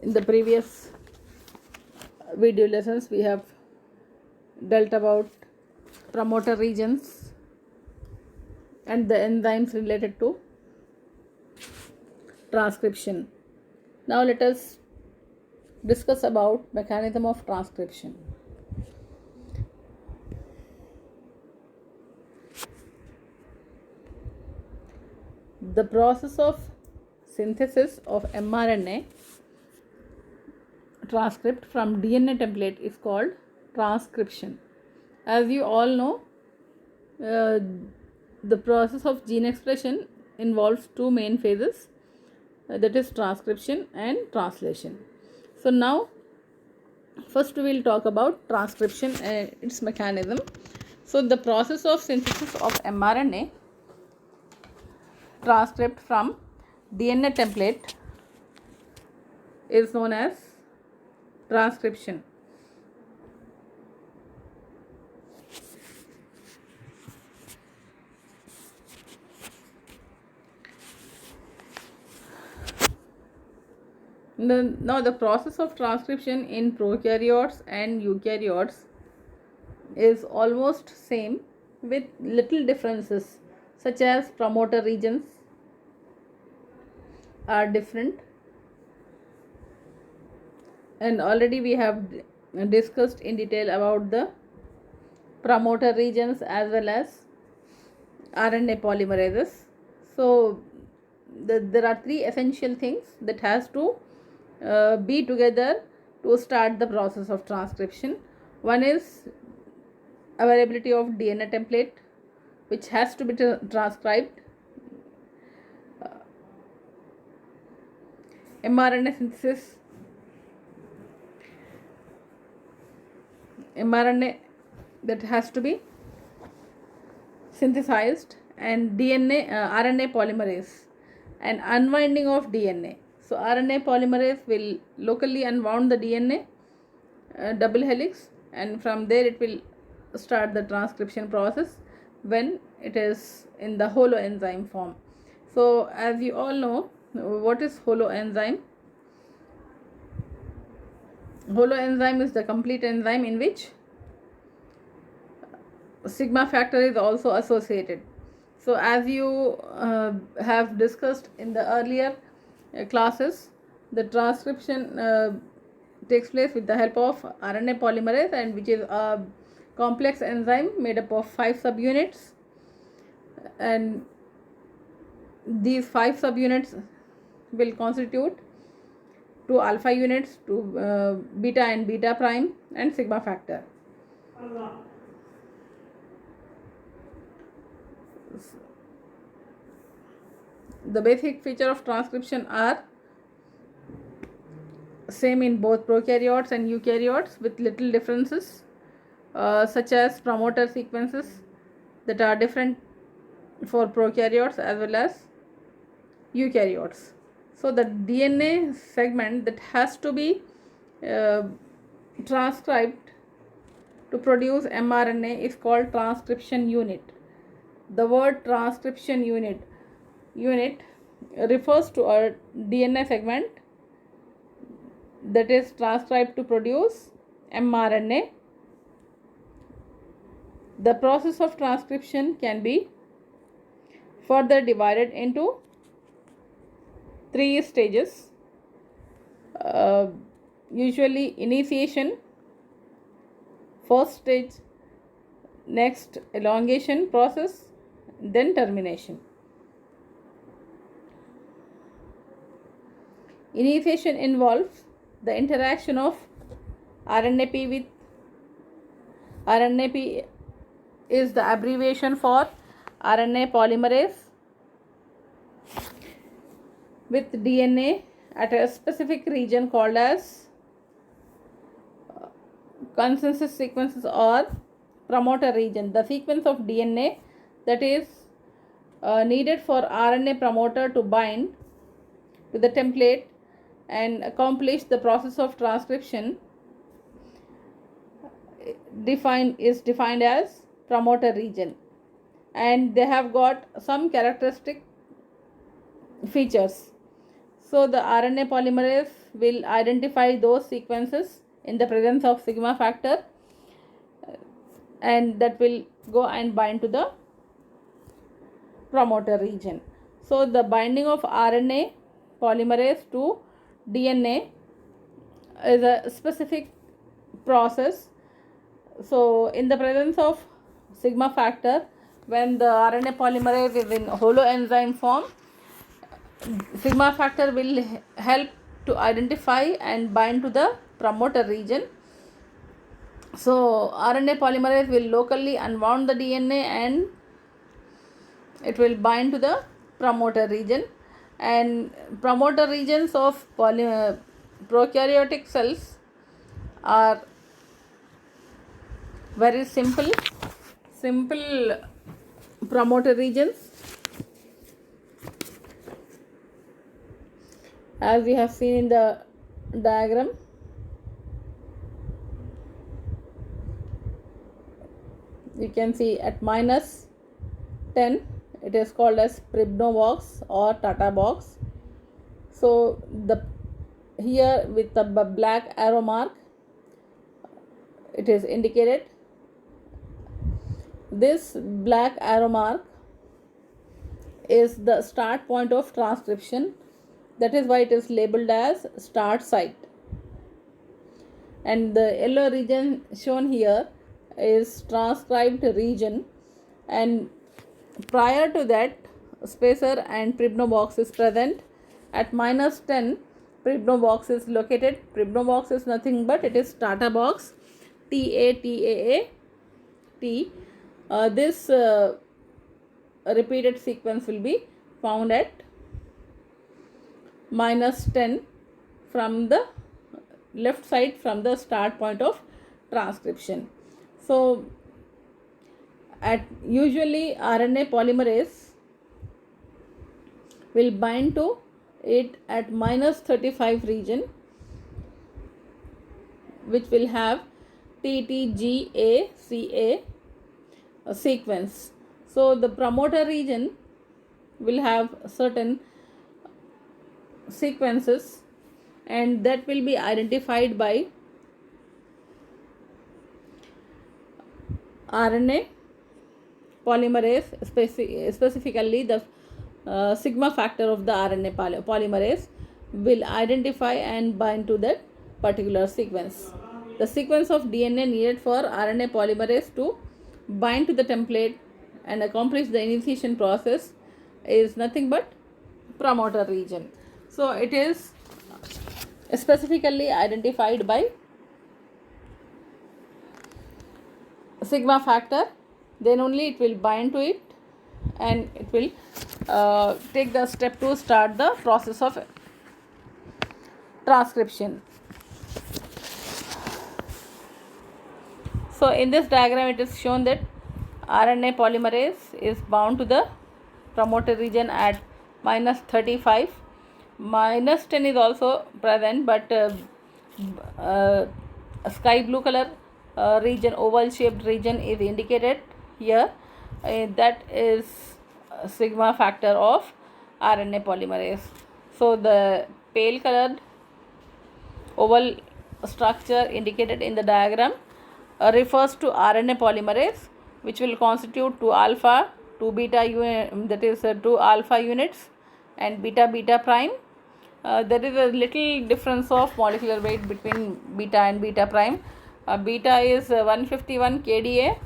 In the previous video lessons, we have dealt about promoter regions and the enzymes related to transcription. Now let us discuss about mechanism of transcription. The process of synthesis of mRNA transcript from DNA template is called transcription. As you all know, the process of gene expression involves two main phases, that is transcription and translation. So now first we will talk about transcription and its mechanism. So the process of synthesis of mRNA transcript from DNA template is known as transcription. Now the process of transcription in prokaryotes and eukaryotes is almost same with little differences, such as promoter regions are different, and already we have discussed in detail about the promoter regions as well as RNA polymerases. So there are three essential things that has to be together to start the process of transcription. One is availability of DNA template, which has to be transcribed. mRNA synthesis, mRNA that has to be synthesized, and RNA polymerase and unwinding of DNA. So RNA polymerase will locally unwound the DNA double helix, and from there it will start the transcription process when it is in the holoenzyme form. So as you all know, what is holoenzyme? Holoenzyme is the complete enzyme in which sigma factor is also associated. So as you have discussed in the earlier classes, the transcription takes place with the help of RNA polymerase, and which is a complex enzyme made up of 5 subunits, and these 5 subunits will constitute 2 alpha units, 2 beta and beta prime, and sigma factor. The basic feature of transcription are same in both prokaryotes and eukaryotes with little differences, such as promoter sequences that are different for prokaryotes as well as eukaryotes. So the DNA segment that has to be transcribed to produce mRNA is called transcription unit. The word transcription unit refers to a DNA segment that is transcribed to produce mRNA. The process of transcription can be further divided into 3 stages. Usually initiation, first stage, next elongation process, then termination. Initiation involves the interaction of RNAP with RNAP is the abbreviation for RNA polymerase with DNA at a specific region called as consensus sequences or promoter region. The sequence of DNA that is needed for RNA promoter to bind to the template and accomplish the process of transcription is defined as promoter region, and they have got some characteristic features. So the RNA polymerase will identify those sequences in the presence of sigma factor, and that will go and bind to the promoter region. So the binding of RNA polymerase to DNA is a specific process. So in the presence of sigma factor, when the RNA polymerase is in holoenzyme form, sigma factor will help to identify and bind to the promoter region. So RNA polymerase will locally unwound the DNA and it will bind to the promoter region. And promoter regions of prokaryotic cells are very simple promoter regions, as we have seen in the diagram. You can see at -10 it is called as Pribno box or Tata box. So the here with the black arrow mark it is indicated. This black arrow mark is the start point of transcription. That is why it is labeled as start site. And the yellow region shown here is transcribed region, and prior to that spacer and Pribno box is present. At -10 Pribno box is located. Pribno box is nothing but it is Tata box, TATAA T. This repeated sequence will be found at -10 from the left side, from the start point of transcription. So at usually RNA polymerase will bind to it at -35 region, which will have TTGACA sequence. So the promoter region will have certain sequences, and that will be identified by RNA polymerase, specifically the sigma factor of the RNA polymerase will identify and bind to that particular sequence. The sequence of DNA needed for RNA polymerase to bind to the template and accomplish the initiation process is nothing but promoter region. So it is specifically identified by sigma factor, then only it will bind to it and it will take the step to start the process of transcription. So in this diagram it is shown that RNA polymerase is bound to the promoter region at -35. -10 is also present, but sky blue color region, oval shaped region is indicated here. That is sigma factor of RNA polymerase. So the pale colored oval structure indicated in the diagram refers to RNA polymerase, which will constitute 2 alpha, 2 beta, that is 2 alpha units and beta prime. There is a little difference of molecular weight between beta and beta prime. Beta is 151 kDa,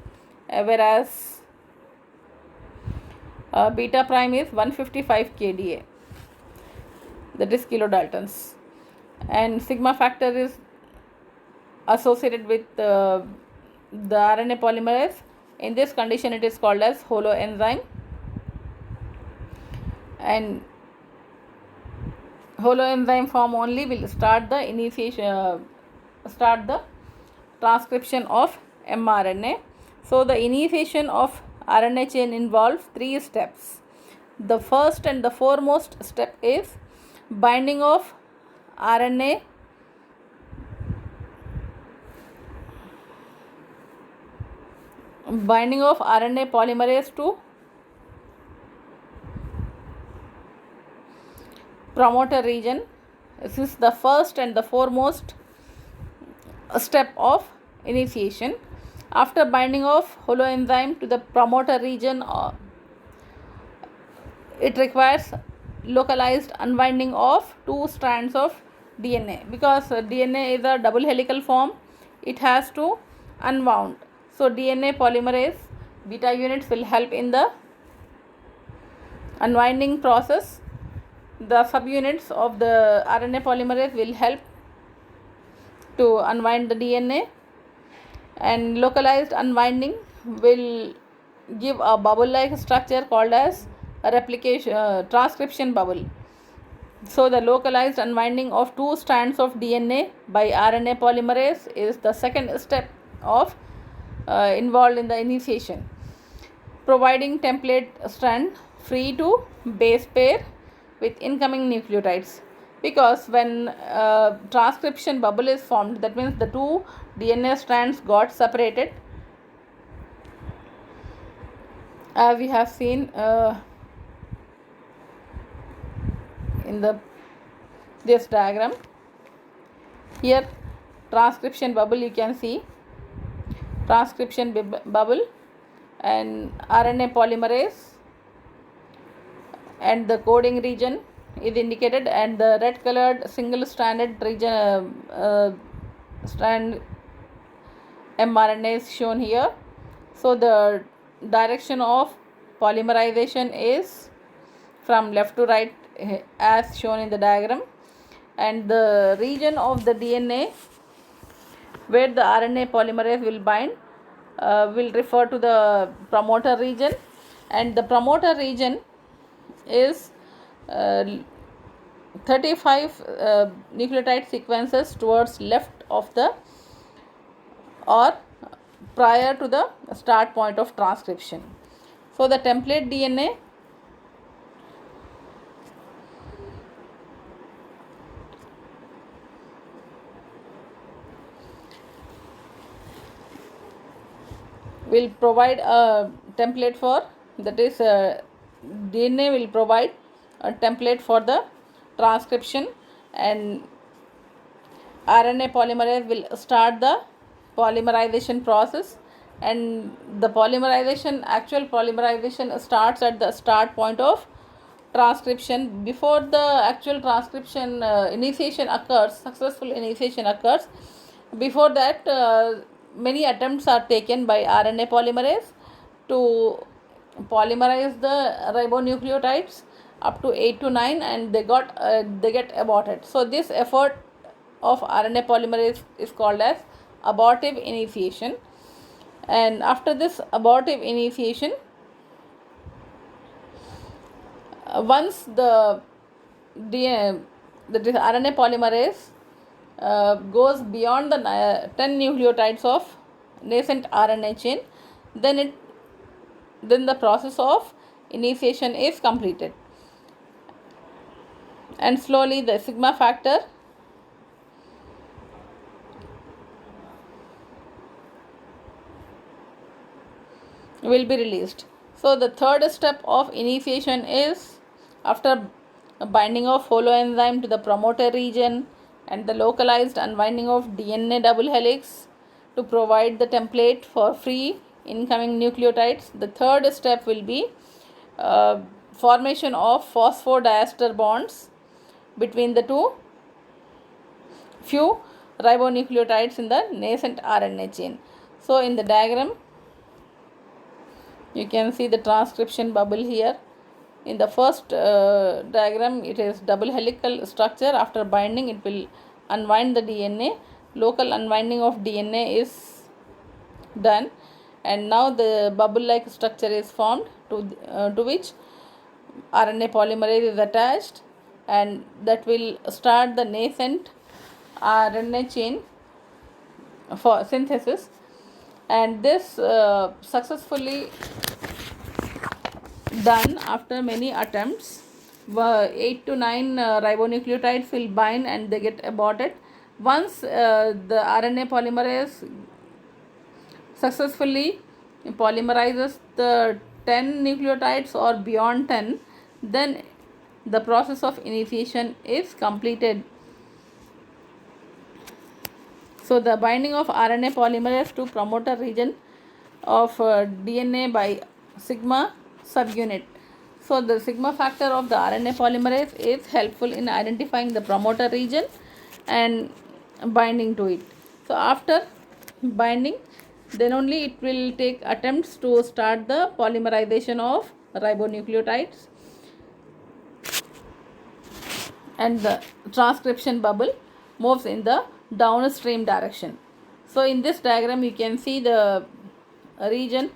whereas beta prime is 155 kDa, that is kilodaltons. And sigma factor is associated with the RNA polymerase. In this condition it is called as holoenzyme, and holoenzyme form only will start the initiation, start the transcription of mRNA. So the initiation of RNA chain involves 3 steps. The first and the foremost step is binding of RNA polymerase to promoter region, This is the first and the foremost step of initiation. After binding of holoenzyme to the promoter region, it requires localized unwinding of two strands of DNA, because DNA is a double helical form. It has to unwound. So DNA polymerase beta units will help in the unwinding process. The subunits of the RNA polymerase will help to unwind the DNA, and localized unwinding will give a bubble like structure called as a transcription bubble. So the localized unwinding of two strands of DNA by RNA polymerase is the second step of involved in the initiation, providing template strand free to base pair with incoming nucleotides. Because when transcription bubble is formed, that means the two DNA strands got separated, as we have seen in this diagram. Here transcription bubble, you can see transcription bubble and RNA polymerase, and the coding region is indicated, and the red colored single stranded region strand mRNA is shown here. So the direction of polymerization is from left to right as shown in the diagram, and the region of the DNA where the RNA polymerase will bind will refer to the promoter region, and the promoter region is 35 nucleotide sequences towards left of the or prior to the start point of transcription. So the template DNA will provide a template for, that is DNA will provide a template for the transcription, and RNA polymerase will start the polymerization process, and the actual polymerization starts at the start point of transcription. Before the actual transcription successful initiation occurs, before that many attempts are taken by RNA polymerase to polymerize the ribonucleotides up to 8 to 9, and they get aborted. So this effort of RNA polymerase is called as abortive initiation. And after this abortive initiation, once the RNA polymerase goes beyond the 10 nucleotides of nascent RNA chain, then the process of initiation is completed, and slowly the sigma factor will be released. So the third step of initiation is, after binding of holoenzyme to the promoter region and the localized unwinding of DNA double helix to provide the template for free incoming nucleotides, the third step will be formation of phosphodiester bonds between the few ribonucleotides in the nascent RNA chain. So in the diagram you can see the transcription bubble here. In the first diagram, it is double helical structure. After binding, it will unwind the DNA. Local unwinding of DNA is done, and now the bubble like structure is formed, to which RNA polymerase is attached, and that will start the nascent RNA chain for synthesis. And this successfully done after many attempts. 8 to 9 ribonucleotides will bind and they get aborted. Once the RNA polymerase successfully polymerizes the 10 nucleotides or beyond 10, then the process of initiation is completed, So the binding of RNA polymerase to promoter region of DNA by sigma subunit. So the sigma factor of the RNA polymerase is helpful in identifying the promoter region and binding to it. So after binding, then only it will take attempts to start the polymerization of ribonucleotides, and the transcription bubble moves in the downstream direction. So in this diagram you can see the region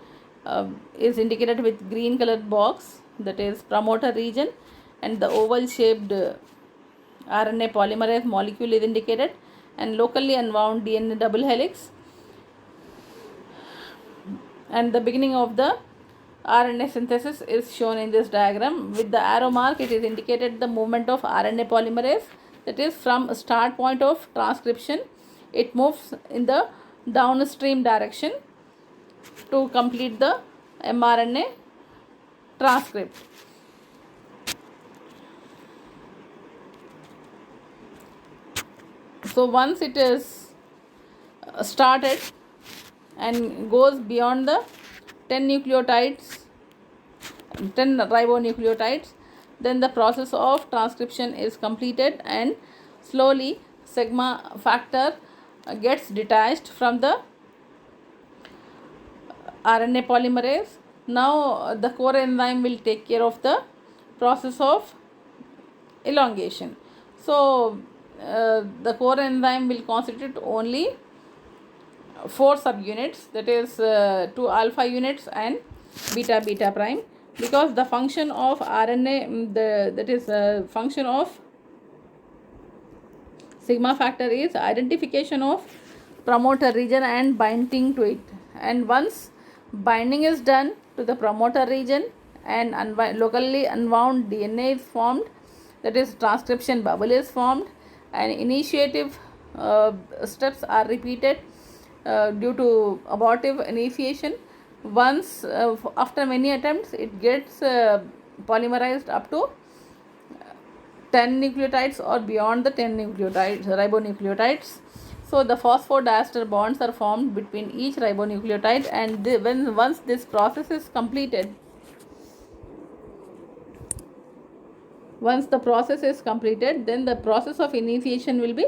is indicated with green colored box, that is promoter region, and the oval shaped RNA polymerase molecule is indicated, and locally unwound DNA double helix, and the beginning of the RNA synthesis is shown in this diagram. With the arrow mark, it is indicated the movement of RNA polymerase, that is from start point of transcription it moves in the downstream direction to complete the mRNA transcript. So once it is started and goes beyond the 10 nucleotides, 10 ribonucleotides, then the process of transcription is completed and slowly sigma factor gets detached from the RNA polymerase. Now the core enzyme will take care of the process of elongation. So the core enzyme will constitute only 4 subunits, that is 2 alpha units and beta beta prime, because the function of RNA, that is function of sigma factor is identification of promoter region and binding to it. And once binding is done to the promoter region and locally unwound DNA is formed, that is transcription bubble is formed, and initiative steps are repeated due to abortive initiation. Once after many attempts it gets polymerized up to 10 nucleotides or beyond the 10 nucleotides, ribonucleotides. So the phosphodiester bonds are formed between each ribonucleotide, and once this process is completed, once the process is completed, then the process of initiation will be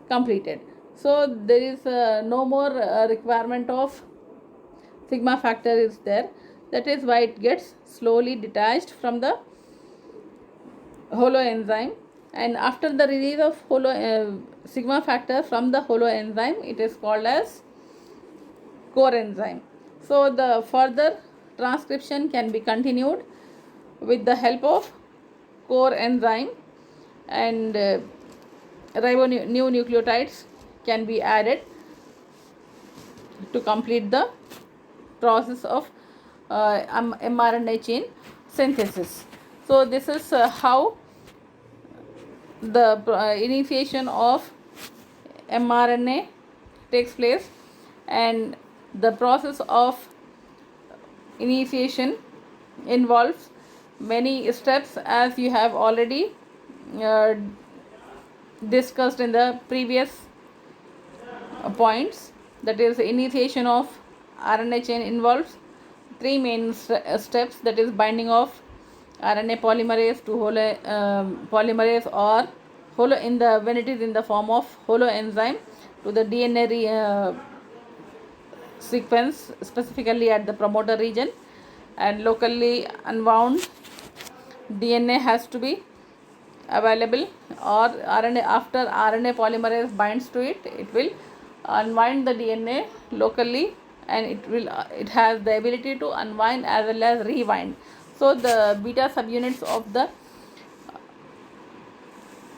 completed. So there is no more requirement of sigma factor is there. That is why it gets slowly detached from the holoenzyme, and after the release of sigma factor from the holoenzyme, it is called as core enzyme. So the further transcription can be continued with the help of core enzyme, and new nucleotides can be added to complete the process of mRNA chain synthesis. So this is how the initiation of mRNA takes place, and the process of initiation involves many steps, as you have already discussed in the previous points. That is, initiation of RNA chain involves 3 main steps, that is binding of RNA polymerase to polymerase or when it is in the form of holoenzyme to the DNA sequence, specifically at the promoter region, and locally unwound DNA has to be available, or after RNA polymerase binds to it, it will unwind the DNA locally, and it has the ability to unwind as well as rewind. So the beta subunits of the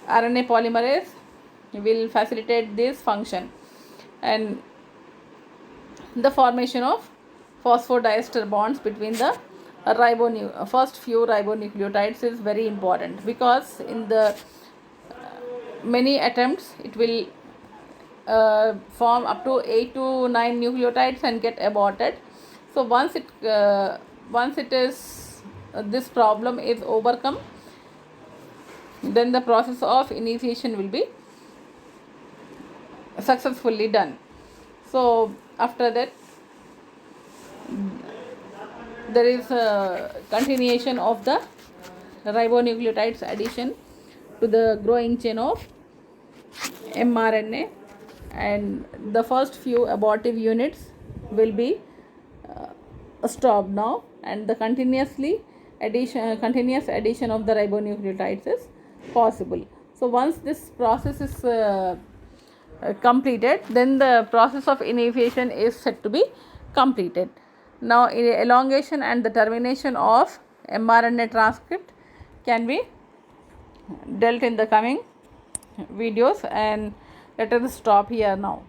RNA polymerase will facilitate this function, and the formation of phosphodiester bonds between the first few ribonucleotides is very important, because in the many attempts it will form up to 8 to 9 nucleotides and get aborted. So once it is this problem is overcome, then the process of initiation will be successfully done. So after that, there is a continuation of the ribonucleotides addition to the growing chain of mRNA, and the first few abortive units will be stopped now, and the continuous addition of the ribonucleotides is possible. So once this process is completed, then the process of initiation is said to be completed. Now elongation and the termination of mRNA transcript can be dealt in the coming videos, and let us stop here now.